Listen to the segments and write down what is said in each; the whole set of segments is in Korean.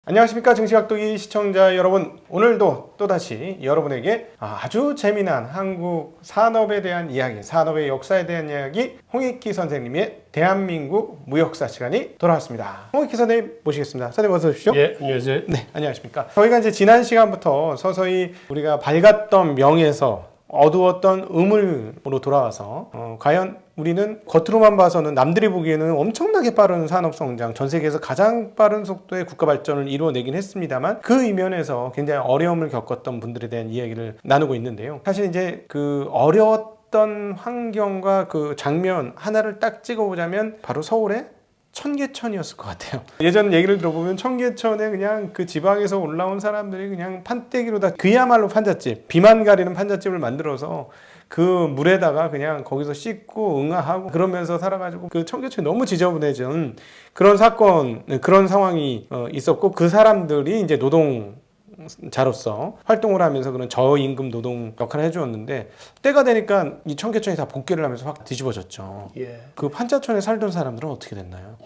안녕하십니까 증시각도기 시청자 여러분, 오늘도 또다시 여러분에게 아주 재미난 한국 산업에 대한 이야기, 산업의 역사에 대한 이야기, 홍익기 선생님의 대한민국 무역사 시간이 돌아왔습니다. 홍익기 선생님 모시겠습니다. 선생님 어서 오십시오. 예, 안녕하세요. 네, 안녕하십니까. 저희가 이제 지난 시간부터 서서히 우리가 밝았던 명에서 어두웠던 음으로 돌아와서 과연 우리는 겉으로만 봐서는 남들이 보기에는 엄청나게 빠른 산업성장, 전 세계에서 가장 빠른 속도의 국가 발전을 이루어내긴 했습니다만 그 이면에서 굉장히 어려움을 겪었던 분들에 대한 이야기를 나누고 있는데요. 사실 이제 그 어려웠던 환경과 그 장면 하나를 딱 찍어보자면 바로 서울의 청계천이었을 것 같아요. 예전 얘기를 들어보면 청계천에 그냥 그 지방에서 올라온 사람들이 그냥 판때기로 다 그야말로 판잣집, 비만 가리는 판잣집을 만들어서 그 물에다가 그냥 거기서 씻고 응아하고 그러면서 살아가지고 그 청계천이 너무 지저분해진 그런 사건, 그런 상황이 있었고 그 사람들이 이제 노동자로서 활동을 하면서 그런 저임금 노동 역할을 해주었는데 때가 되니까 이 청계천이 다 복귀를 하면서 확 뒤집어졌죠. 예. 그 판자촌에 살던 사람들은 어떻게 됐나요?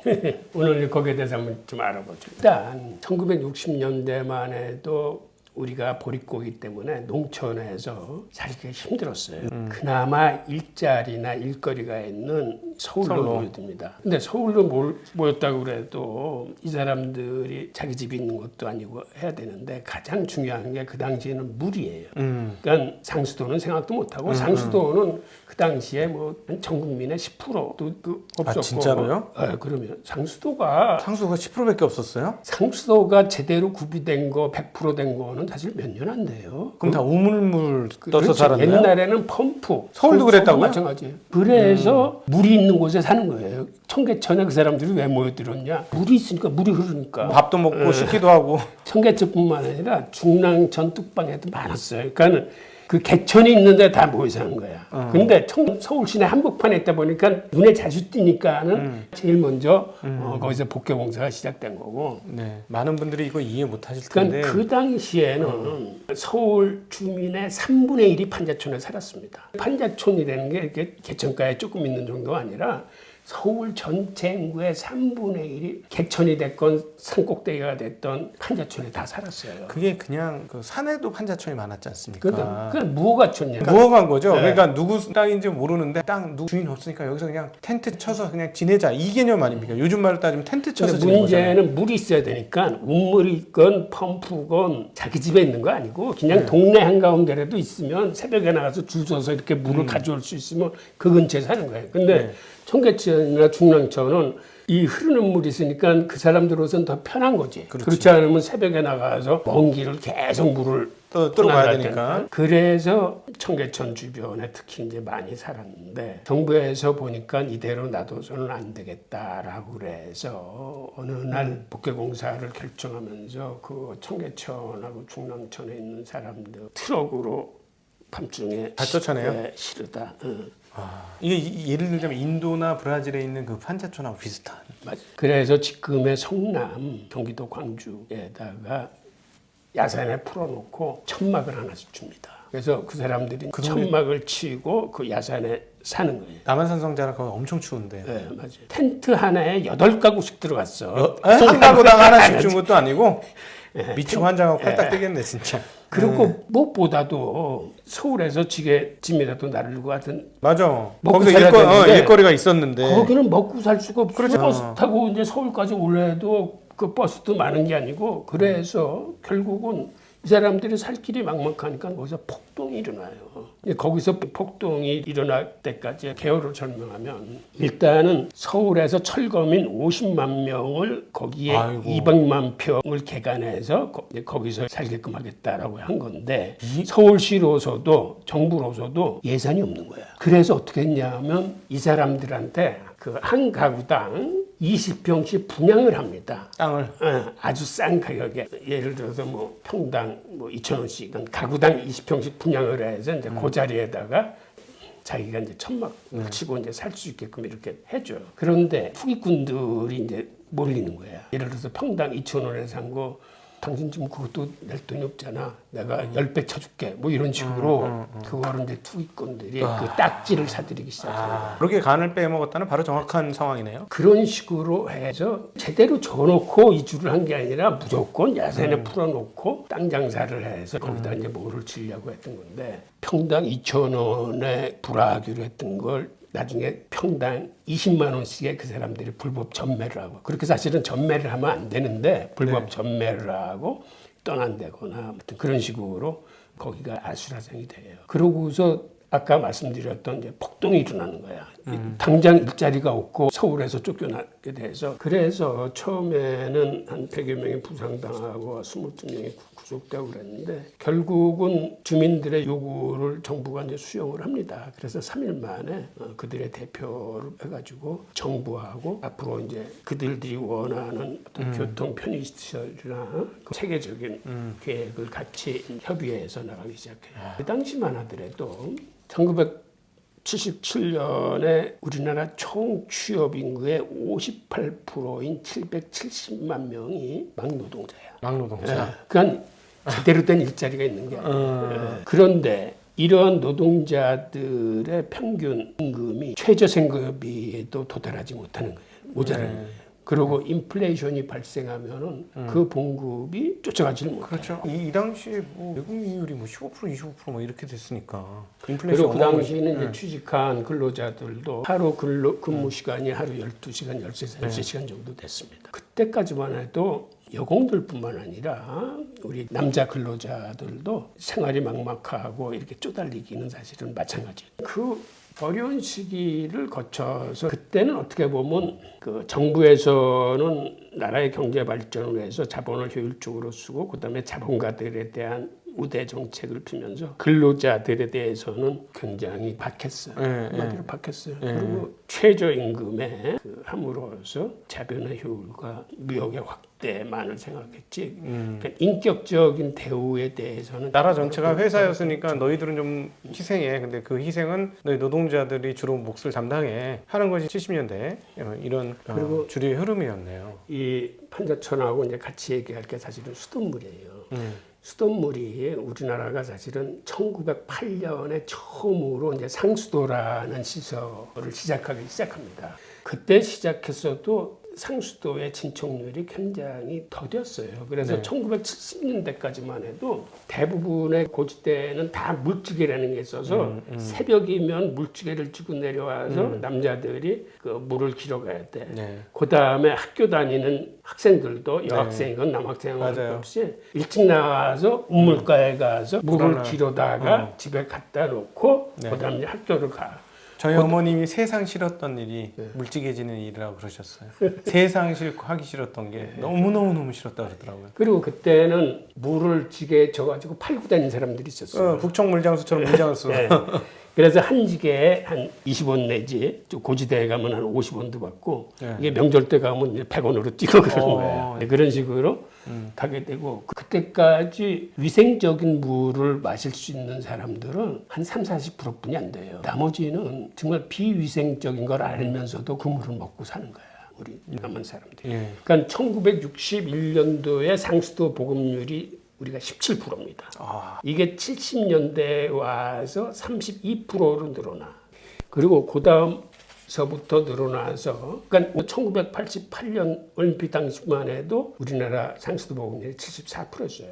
오늘 거기에 대해서 한번 좀 알아보죠. 일단 1960년대만 해도 우리가 보릿고기 때문에 농촌에서 살기가 힘들었어요. 그나마 일자리나 일거리가 있는 서울로 모여듭니다. 근데 서울로 모였다고 그래도 이 사람들이 자기 집이 있는 것도 아니고 해야 되는데 가장 중요한 게 그 당시에는 물이에요. 그러니까 상수도는 생각도 못하고 상수도는 그 당시에 뭐 전 국민의 10%도 없었고. 진짜로요? 그러면 상수도가 10%밖에 없었어요? 상수도가 제대로 구비된 거 100%된 거는 사실 몇 년 안 돼요. 그럼 다 우물물 떠서 그렇죠. 살았나요? 옛날에는 펌프. 서울도 그랬다고요? 마찬가지예요. 그래서 물이 있는 곳에 사는 거예요. 청계천에 그 사람들이 왜 모여들었냐? 물이 있으니까, 물이 흐르니까. 밥도 먹고 씻기도 하고. 청계천뿐만 아니라 중랑천 뚝방에도 많았어요. 그러니까는 그 개천이 있는데 다 모여 사는 거야. 근데 서울 시내 한복판에 있다 보니까 눈에 자주 띄니까는 제일 먼저 거기서 복개공사가 시작된 거고. 네, 많은 분들이 이거 이해 못 하실 그러니까 텐데. 그 당시에는 서울 주민의 3분의 1이 판자촌에 살았습니다. 판자촌이라는 게 이렇게 개천가에 조금 있는 정도가 아니라 서울 전체 인구의 3분의 1이 개천이 됐건 산꼭대기가 됐던 판자촌에 다 살았어요. 그게 그냥 그 산에도 판자촌이 많았지 않습니까? 그건 무허가촌이에요. 무허가인 거죠. 네. 그러니까 누구 땅인지 모르는데 땅 누구 주인 없으니까 여기서 그냥 텐트 쳐서 그냥 지내자 이 개념 아닙니까? 요즘 말로 따지면 텐트 쳐서 근데 지내는 거잖아요. 문제는 물이 있어야 되니까 우물이건 펌프건 자기 집에 있는 거 아니고 그냥 동네 한가운데라도 있으면 새벽에 나가서 줄 서서 이렇게 물을 가져올 수 있으면 그 근처에 사는 거예요. 근데 청계천이나 중랑천은 이 흐르는 물이 있으니까 그 사람들로서는 더 편한 거지. 그렇지 않으면 새벽에 나가서 먼 길을 계속 물을 들어가야 되니까. 그래서 청계천 주변에 특히 이제 많이 살았는데 정부에서 보니까 이대로 놔둬서는 안 되겠다라고 그래서 어느 날 복개공사를 결정하면서 그 청계천하고 중랑천에 있는 사람들 트럭으로 밤중에 다 쫓아내요? 실으다. 이게 예를 들자면 인도나 브라질에 있는 그 판자촌하고 비슷한. 맞아요. 그래서 지금의 성남, 경기도 광주에다가 야산에 풀어놓고 천막을 하나씩 줍니다. 그래서 그 사람들이 천막을 치고 그 야산에 사는 거예요. 남한산성자랑 거기 엄청 추운데. 네, 맞아요. 텐트 하나에 8가구씩 들어갔어. 한 가구당 하나씩 준 것도 아니고 미치고 환장하고 팔딱 뛰겠네 진짜. 그리고 무엇보다도 서울에서 지게짐이라도 나르고 하던 맞아. 먹고 거기서 살아야 되는데 일거리가 있었는데. 거기는 먹고 살 수가 없어. 그렇죠. 버스 타고 이제 서울까지 올라도 그 버스도 많은 게 아니고 그래서 결국은 이 사람들이 살 길이 막막하니까 거기서 폭동이 일어나요. 거기서 폭동이 일어날 때까지 개요를 설명하면 일단은 서울에서 철거민 50만 명을 거기에 아이고. 200만 평을 개간해서 거기서 살게끔 하겠다라고 한 건데 서울시로서도 정부로서도 예산이 없는 거야. 그래서 어떻게 했냐면 이 사람들한테 그 한 가구당 20평씩 분양을 합니다. 땅을. 아주 싼 가격에 예를 들어서 뭐 평당 뭐 2,000원씩 가구당 20평씩 분양을 해서 이제 그 자리에다가 자기가 이제 천막 치고 이제 살 수 있게끔 이렇게 해줘요. 그런데 후기꾼들이 이제 몰리는 거야. 예를 들어서 평당 2,000원에 산 거 당신 지금 그것도 낼 돈이 없잖아. 내가 10배 쳐줄게. 뭐 이런 식으로 그거를 이제 투기꾼들이 그 딱지를 사들이기 시작해요. 그렇게 간을 빼먹었다는 바로 정확한 상황이네요. 그런 식으로 해서 제대로 줘놓고 이주를 한 게 아니라 무조건 야산에 풀어놓고 땅 장사를 해서 거기다 이제 뭐를 치려고 했던 건데 평당 2,000원에 불화하기로 했던 걸 나중에 평당 20만 원씩에 그 사람들이 불법 전매를 하고 그렇게 사실은 전매를 하면 안 되는데 불법 전매를 하고 떠난다거나 아무튼 그런 식으로 거기가 아수라장이 돼요. 그러고서 아까 말씀드렸던 이제 폭동이 일어나는 거야. 당장 일자리가 없고 서울에서 쫓겨나게 돼서 그래서 처음에는 한 100여 명이 부상당하고 22명이 구속되고 그랬는데 결국은 주민들의 요구를 정부가 이제 수용을 합니다. 그래서 3일 만에 그들의 대표를 해가지고 정부하고 앞으로 이제 그들이 원하는 어떤 교통 편의시설이나 그 체계적인 계획을 같이 협의해서 나가기 시작해요. 그 당시만 하더라도 1977년에 우리나라 총 취업 인구의 58%인 770만 명이 막노동자야. 막노동자. 그러니까 제대로 된 일자리가 있는 게 아니야. 그런데 이러한 노동자들의 평균 임금이 최저생계비에도 도달하지 못하는 거예요. 모자라는 거예요. 그리고 인플레이션이 발생하면은 그 봉급이 쫓아가지를 못해요. 그렇죠. 이 당시에 뭐 외국인율이 뭐 15% 25% 뭐 이렇게 됐으니까 그리고 그 당시에는 이제 취직한 근로자들도 하루 근무 시간이 하루 12시간, 13시간 정도 됐습니다. 그때까지만 해도 여공들뿐만 아니라 우리 남자 근로자들도 생활이 막막하고 이렇게 쪼달리기는 사실은 마찬가지예요. 그 어려운 시기를 거쳐서 그때는 어떻게 보면 그 정부에서는 나라의 경제 발전을 위해서 자본을 효율적으로 쓰고 그다음에 자본가들에 대한 우대 정책을 피면서 근로자들에 대해서는 굉장히 박했어요. 한마디로 박했어요. 그리고 최저임금에 그 함으로써 자본의 효율과 무역의 확대만을 생각했지. 그러니까 인격적인 대우에 대해서는 나라 전체가 회사였으니까 너희들은 좀 희생해. 근데 그 희생은 너희 노동자들이 주로 몫을 담당해 하는 것이 70년대 이런 그리고 주류의 흐름이었네요. 이 판자촌하고 이제 같이 얘기할 게 사실은 수돗물이에요. 수돗물이 우리나라가 사실은 1908년에 처음으로 이제 상수도라는 시설을 시작합니다. 그때 시작했어도 상수도의 진척률이 굉장히 더뎠어요. 그래서 1970년대까지만 해도 대부분의 고지대는 다 물찌개라는 게 있어서 새벽이면 물찌개를 쥐고 내려와서 남자들이 그 물을 길어 가야 돼. 그 다음에 학교 다니는 학생들도 여학생이건 남학생이건 상관없이 일찍 나와서 우물가에 가서 물을 길어다가 집에 갖다 놓고 그 다음에 학교를 가. 저희 어머님이 세상 싫었던 일이 물찌개지는 일이라고 그러셨어요. 세상 싫고 하기 싫었던 게 너무너무 싫었다고 그러더라고요. 그리고 그때는 물을 지게에 져가지고 팔고 다니는 사람들이 있었어요. 북청 물장수처럼 물장을 쓰고. 그래서 한 지게에 한 20원 내지 고지대에 가면 한 50원도 받고 이게 명절 때 가면 이제 100원으로 뛰고 그러는 거예요. 그런 식으로 가게 되고 그때까지 위생적인 물을 마실 수 있는 사람들은 한 30-40%뿐이 안 돼요. 나머지는 정말 비위생적인 걸 알면서도 그 물을 먹고 사는 거야. 우리 남한 사람들이. 그러니까 1961년도에 상수도 보급률이 우리가 17%입니다. 이게 70년대에 와서 32%로 늘어나. 그리고 그 다음서부터 늘어나서, 그러니까 1988년 올림픽 당시만 해도 우리나라 상수도 보급률이 74%였어요.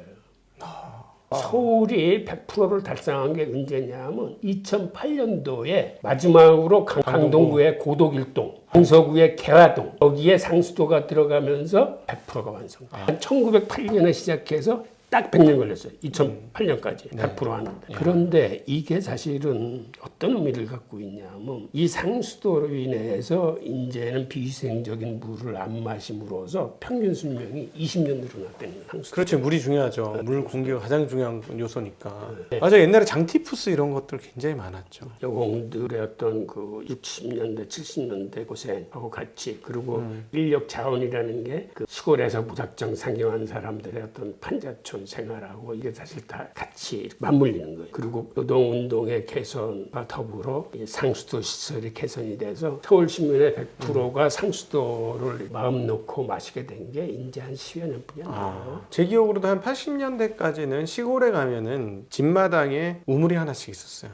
서울이 100%를 달성한 게 언제냐면 2008년도에 마지막으로 강동구의 고독일동, 강서구의 개화동 여기에 상수도가 들어가면서 100%가 완성돼요. 1908년에 시작해서 딱 100년 걸렸어요. 2008년까지 100% 하는데. 그런데 이게 사실은 어떤 의미를 갖고 있냐면 이 상수도로 인해서 이제는 비위생적인 물을 안 마심으로써 평균 수명이 20년 늘어났다는 상수도. 그렇죠. 물이 중요하죠. 물 공기가 가장 중요한 요소니까. 맞아. 옛날에 장티푸스 이런 것들 굉장히 많았죠. 여공들의 어떤 그 60년대, 70년대 고생하고 같이 그리고 인력 자원이라는 게 그 시골에서 무작정 상경한 사람들의 어떤 판자촌 농촌 생활하고 이게 사실 다 같이 맞물리는 거예요. 그리고 노동운동의 개선과 더불어 이 상수도 시설이 개선이 돼서 서울시민의 100%가 상수도를 마음 놓고 마시게 된 게 이제 한 10여 년뿐이었네요. 제 기억으로도 한 80년대까지는 시골에 가면은 집마당에 우물이 하나씩 있었어요.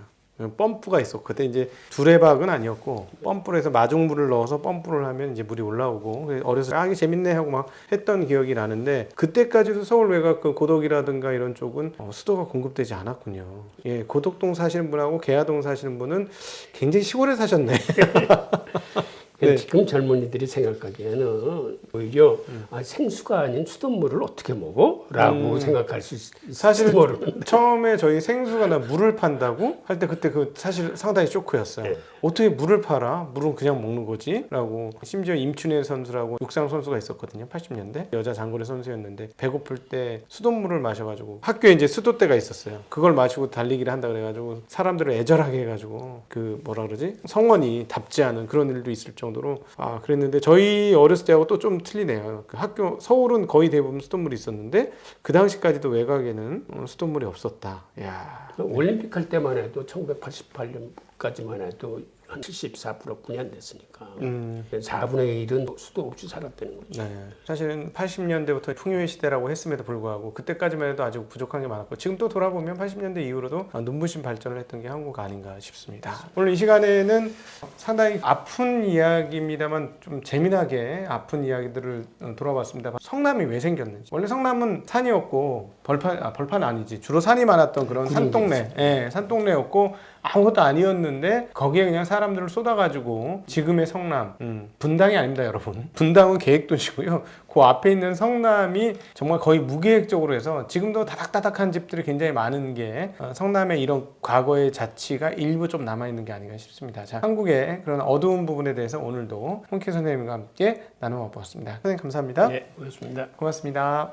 펌프가 있었고 그때 이제 두레박은 아니었고 펌프를 해서 마중물을 넣어서 펌프를 하면 이제 물이 올라오고 그래서 어려서 이게 재밌네 하고 막 했던 기억이 나는데 그때까지도 서울 외곽 그 고덕이라든가 이런 쪽은 수도가 공급되지 않았군요. 예, 고덕동 사시는 분하고 계야동 사시는 분은 굉장히 시골에 사셨네. 네. 지금 젊은이들이 생각하기에는 오히려 생수가 아닌 수돗물을 어떻게 먹어? 라고 생각할 수 있을지 사실 모르는데 처음에 저희 생수가 나 물을 판다고 할 때 그때 그 사실 상당히 쇼크였어요. 네. 어떻게 물을 팔아? 물은 그냥 먹는 거지? 라고 심지어 임춘혜 선수라고 육상 선수가 있었거든요. 80년대 여자 장거리 선수였는데 배고플 때 수돗물을 마셔가지고 학교에 이제 수도대가 있었어요. 그걸 마시고 달리기를 한다 그래가지고 사람들을 애절하게 해가지고 그 뭐라 그러지? 성원이 답지 않은 그런 일도 있을 정도로 그랬는데 저희 어렸을 때하고 또 좀 틀리네요. 그 학교 서울은 거의 대부분 수돗물이 있었는데 그 당시까지도 외곽에는 수돗물이 없었다. 야. 올림픽 할 때만 해도 1988년까지만 해도 한 74%뿐이 안 됐으니까 4분의 1은 수도 없이 살았다는 거죠. 네. 사실은 80년대부터 풍요의 시대라고 했음에도 불구하고 그때까지만 해도 아직 부족한 게 많았고 지금 또 돌아보면 80년대 이후로도 눈부신 발전을 했던 게 한국 아닌가 싶습니다. 오늘 이 시간에는 상당히 아픈 이야기입니다만 좀 재미나게 아픈 이야기들을 돌아봤습니다. 성남이 왜 생겼는지. 원래 성남은 산이었고 벌판 아니지. 주로 산이 많았던 그런 산동네. 예, 산동네였고 아무것도 아니었는데 거기에 그냥 사람들을 쏟아가지고 지금의 성남 분당이 아닙니다 여러분. 분당은 계획도시고요. 그 앞에 있는 성남이 정말 거의 무계획적으로 해서 지금도 다닥다닥한 집들이 굉장히 많은 게 성남의 이런 과거의 자취가 일부 좀 남아있는 게 아닌가 싶습니다. 자, 한국의 그런 어두운 부분에 대해서 오늘도 홍케 선생님과 함께 나눠보았습니다. 선생님 감사합니다. 네, 고맙습니다. 고맙습니다.